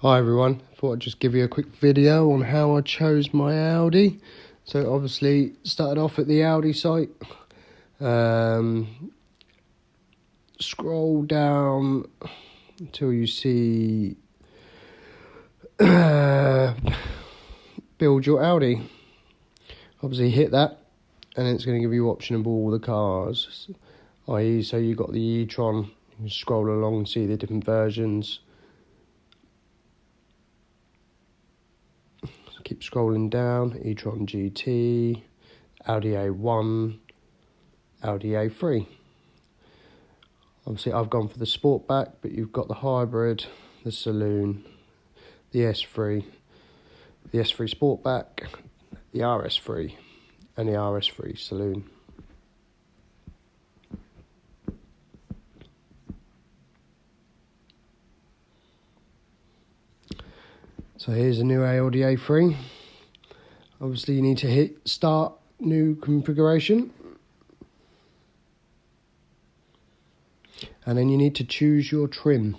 Hi everyone, thought I'd just give you a quick video on how I chose my Audi. So obviously started off at the Audi site, scroll down until you see build your Audi. Obviously hit that and it's going to give you option of all the cars, i.e. so you got the e-tron, you can scroll along and see the different versions. Keep scrolling down, e-tron GT, Audi A1, Audi A3. Obviously I've gone for the Sportback, but you've got the hybrid, the saloon, the S3, the S3 Sportback, the RS3 and the RS3 saloon. So here's a new Audi A3. Obviously you need to hit start new configuration. And then you need to choose your trim.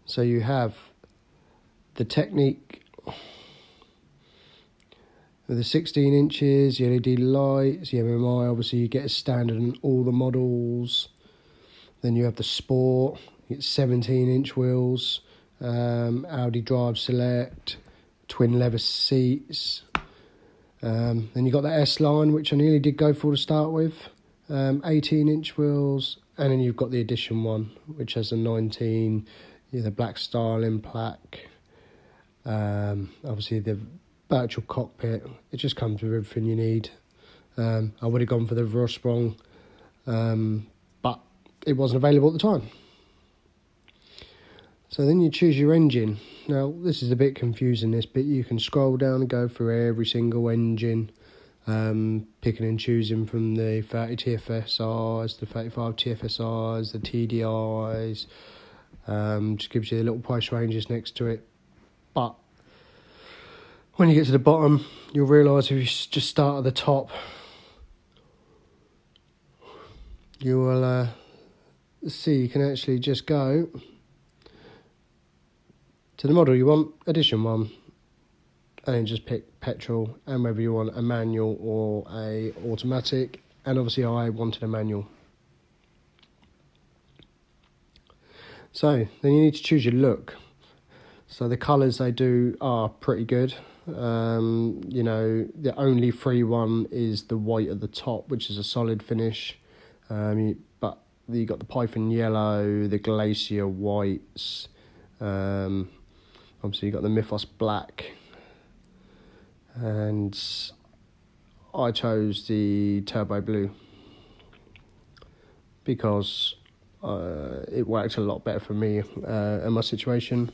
So you have the Technique with the 16 inches, the LED lights, the MMI, obviously you get a standard in all the models. Then you have the Sport, you get 17-inch wheels. Audi Drive Select, twin leather seats. Then you got the S line, which I nearly did go for to start with. 18-inch wheels, and then you've got the Edition1, which has a 19, the black styling plaque. Obviously the virtual cockpit. It just comes with everything you need. I would have gone for the Vorsprung, but it wasn't available at the time. So then you choose your engine. Now this is a bit confusing, this bit. You can scroll down and go through every single engine, picking and choosing from the 30 TFSIs, the 35 TFSIs, the TDIs. Just gives you the little price ranges next to it. But when you get to the bottom, you'll realise if you just start at the top, you will see you can actually just go to the model you want, Edition1, and then just pick petrol and whether you want a manual or a automatic, and obviously I wanted a manual. So then you need to choose your look. So the colours they do are pretty good. You know, the only free one is the white at the top, which is a solid finish, but you got the Python yellow, the Glacier whites, obviously you got the Mythos black, and I chose the turbo blue because it worked a lot better for me in my situation.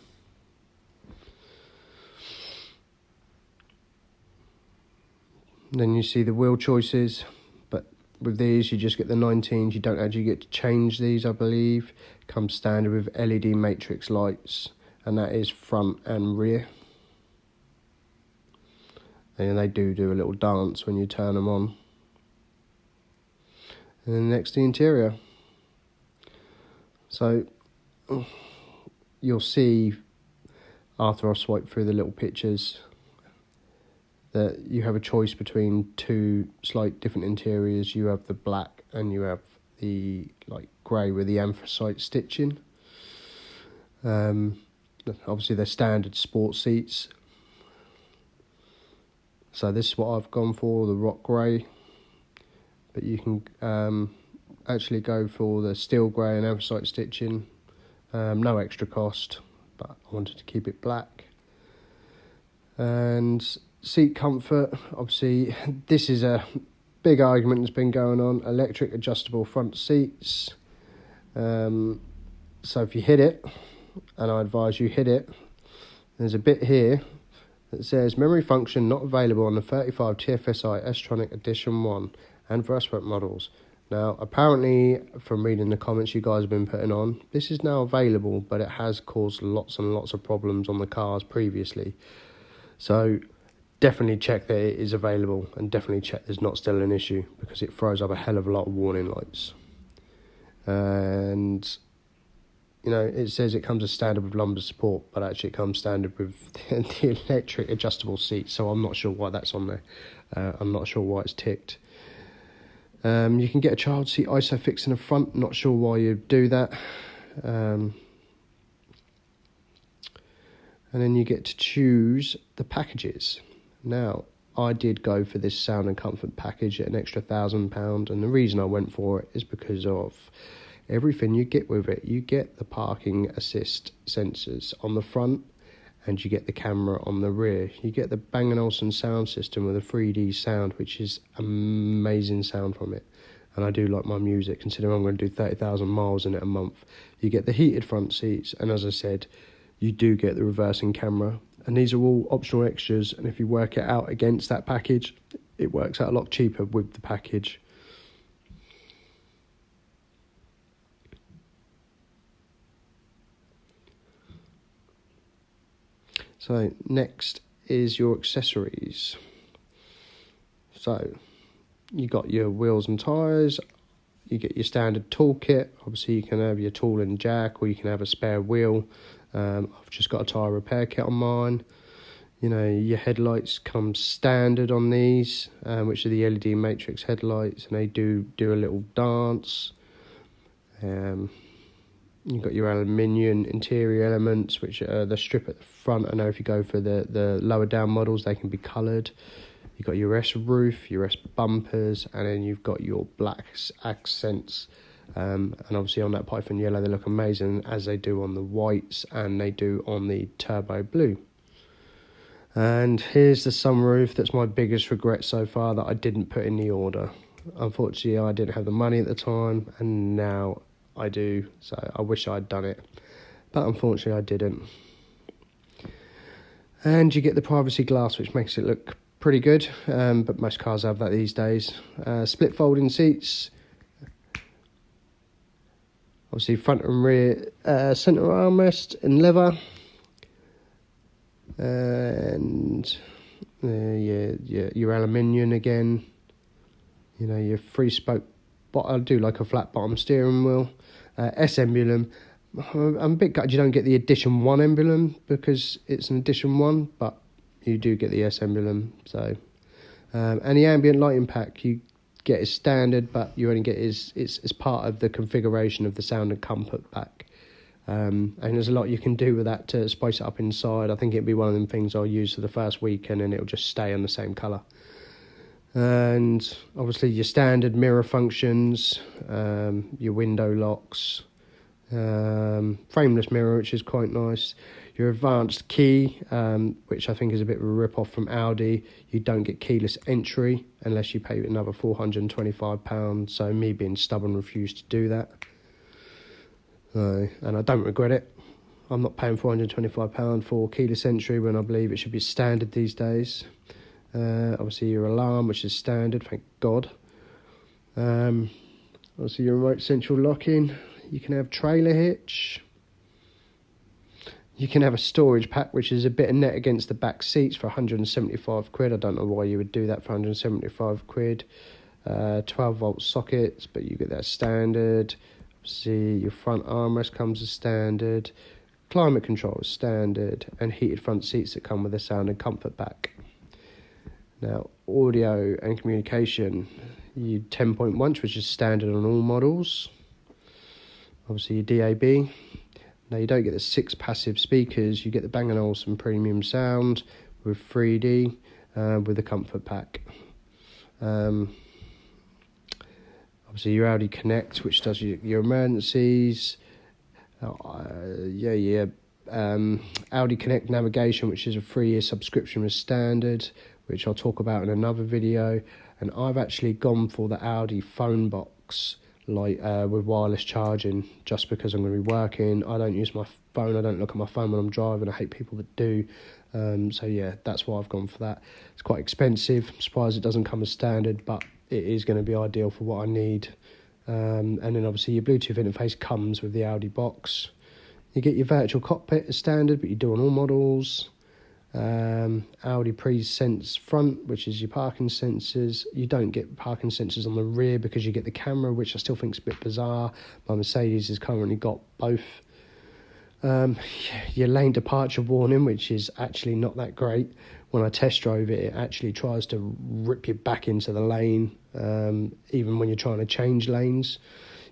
Then you see the wheel choices, but with these you just get the 19s. You don't actually get to change these, I believe. Comes standard with LED matrix lights, and that is front and rear. And they do a little dance when you turn them on. And then next, the interior. So you'll see after I swipe through the little pictures that you have a choice between two slight different interiors. You have the black and you have the grey with the anthracite stitching. Obviously they're standard sport seats. So this is what I've gone for, the rock grey. But you can actually go for the steel grey and anthracite stitching. No extra cost, but I wanted to keep it black. And seat comfort, obviously this is a big argument that's been going on. Electric adjustable front seats. So if you hit it, and I advise you hit it, there's a bit here that says memory function not available on the 35 TFSI S-Tronic Edition1 and Vorsprung models. Now apparently from reading the comments you guys have been putting on, this is now available, but it has caused lots and lots of problems on the cars previously. So definitely check that it is available, and definitely check there's not still an issue, because it throws up a hell of a lot of warning lights. And You know, it says it comes as standard with lumbar support, but actually it comes standard with the electric adjustable seat, so I'm not sure why that's on there. I'm not sure why it's ticked. You can get a child seat ISOFIX in the front, not sure why you'd do that. And then you get to choose the packages. Now, I did go for this sound and comfort package at an extra £1,000, and the reason I went for it is because of everything you get with it. You get the parking assist sensors on the front, and you get the camera on the rear. You get the Bang & Olufsen sound system with a 3D sound, which is amazing sound from it. And I do like my music, considering I'm going to do 30,000 miles in it a month. You get the heated front seats, and as I said, you do get the reversing camera. And these are all optional extras, and if you work it out against that package, it works out a lot cheaper with the package. So next is your accessories. So you got your wheels and tyres, you get your standard toolkit. Obviously you can have your tool and jack, or you can have a spare wheel. I've just got a tyre repair kit on mine. You know, your headlights come standard on these, which are the LED matrix headlights, and they do a little dance. You've got your aluminium interior elements, which are the strip at the front. I know if you go for the lower down models, they can be coloured. You've got your S roof, your S bumpers, and then you've got your black accents. And obviously on that Python yellow, they look amazing, as they do on the whites and they do on the turbo blue. And here's the sunroof. That's my biggest regret so far, that I didn't put in the order. Unfortunately, I didn't have the money at the time, and now I do, so I wish I'd done it, but unfortunately I didn't. And you get the privacy glass, which makes it look pretty good, but most cars have that these days. Split folding seats, obviously front and rear centre armrest in leather, and your aluminium again. You know, your 3-spoke, but I do like a flat bottom steering wheel. S emblem. I'm a bit gutted you don't get the Edition 1 emblem, because it's an Edition 1, but you do get the S emblem. So, and the ambient lighting pack you get is standard, but you only get it's part of the configuration of the sound and comfort pack. And there's a lot you can do with that to spice it up inside. I think it'd be one of them things I'll use for the first week, and then it'll just stay on the same colour. And obviously your standard mirror functions, your window locks, frameless mirror, which is quite nice. Your advanced key, which I think is a bit of a rip-off from Audi. You don't get keyless entry unless you pay another £425, so me being stubborn refused to do that. And I don't regret it. I'm not paying £425 for keyless entry when I believe it should be standard these days. Obviously your alarm, which is standard, thank God. Obviously your remote central locking. You can have trailer hitch. You can have a storage pack, which is a bit of net against the back seats for £175. I don't know why you would do that for £175. 12 volt sockets, but you get that standard. See, your front armrest comes as standard. Climate control is standard, and heated front seats that come with a sound and comfort pack. Now, audio and communication, you 10.1, which is standard on all models. Obviously your DAB. Now you don't get the 6 passive speakers, you get the Bang & Olufsen premium sound with 3D with the comfort pack. Obviously your Audi Connect, which does your emergencies. Audi Connect navigation, which is a 3-year subscription as standard, which I'll talk about in another video. And I've actually gone for the Audi phone box, like with wireless charging, just because I'm going to be working. I don't use my phone, I don't look at my phone when I'm driving. I hate people that do. So yeah, that's why I've gone for that. It's quite expensive. I'm surprised it doesn't come as standard, but it is going to be ideal for what I need. And then obviously your Bluetooth interface comes with the Audi box. You get your virtual cockpit as standard, but you do on all models. Audi Pre-Sense front, which is your parking sensors. You don't get parking sensors on the rear because you get the camera, which I still think is a bit bizarre. My Mercedes has currently got both. Your lane departure warning, which is actually not that great. When I test drove it, it actually tries to rip you back into the lane, even when you're trying to change lanes.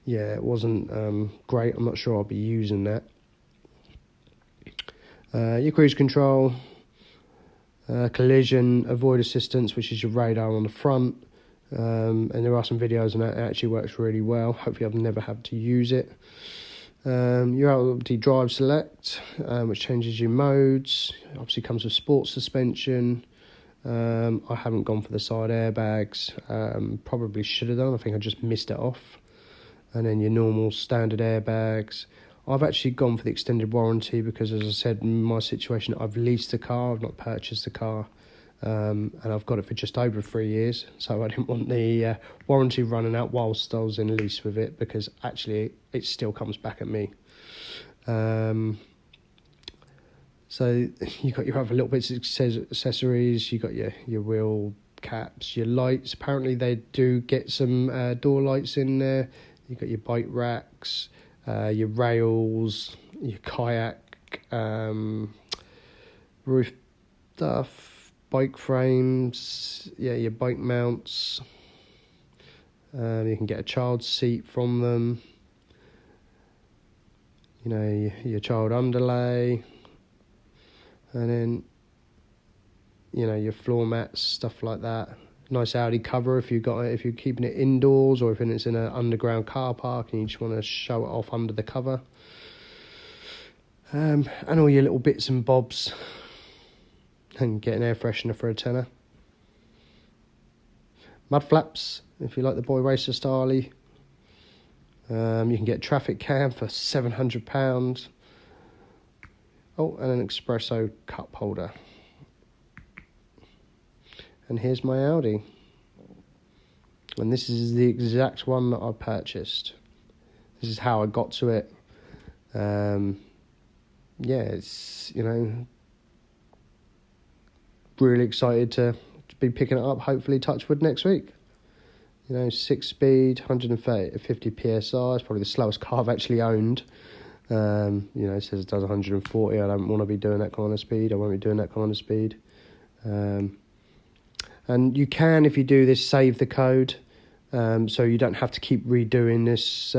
Yeah, it wasn't great. I'm not sure I'll be using that. Your cruise control, collision avoid assistance, which is your radar on the front, and there are some videos on that. It actually works really well. Hopefully I've never had to use it. Your Audi drive select, which changes your modes. Obviously comes with sports suspension. I haven't gone for the side airbags. Probably should have done. I think I just missed it off. And then your normal standard airbags. I've actually gone for the extended warranty because, as I said, in my situation, I've leased a car. I've not purchased a car. And I've got it for just over 3 years, so I didn't want the warranty running out whilst I was in lease with it, because actually it still comes back at me. So you've got your other little bits of accessories. You've got your wheel caps, your lights. Apparently they do get some door lights in there. You've got your bike racks, your rails, your kayak, roof stuff, bike frames, your bike mounts. You can get a child seat from them. Your child underlay, and then your floor mats, stuff like that. Nice Audi cover if you're keeping it indoors, or if it's in an underground car park and you just want to show it off under the cover. And all your little bits and bobs. And get an air freshener for a tenner. Mud flaps, if you like the boy racer style. You can get a traffic cam for £700. Oh, and an espresso cup holder. And here's my Audi. And this is the exact one that I purchased. This is how I got to it. It's, really excited to be picking it up, hopefully, touch wood, next week. 6-speed, 150 PSI. It's probably the slowest car I've actually owned. It says it does 140. I don't want to be doing that kind of speed. I won't be doing that kind of speed. And you can, if you do this, save the code, so you don't have to keep redoing this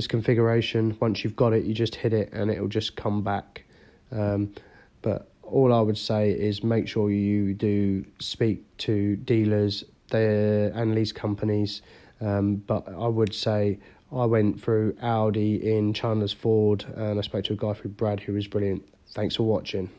configuration. Once you've got it, you just hit it and it'll just come back. But all I would say is make sure you do speak to dealers and lease companies. But I would say I went through Audi in Chandler's Ford, and I spoke to a guy through Brad who was brilliant. Thanks for watching.